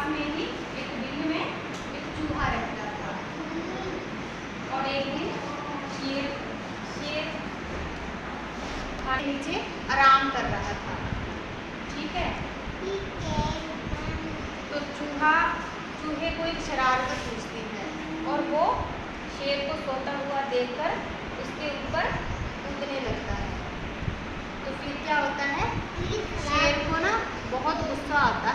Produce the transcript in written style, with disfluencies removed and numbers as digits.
पास में ही एक बिल में एक चूहा रहता था। और एक दिन शेर खाने नीचे आराम कर रहा था। ठीक है, तो चूहे को एक शरारत सूझती है और वो शेर को सोता हुआ देखकर उसके ऊपर कूदने लगता है। तो फिर क्या होता है, शेर को ना बहुत गुस्सा आता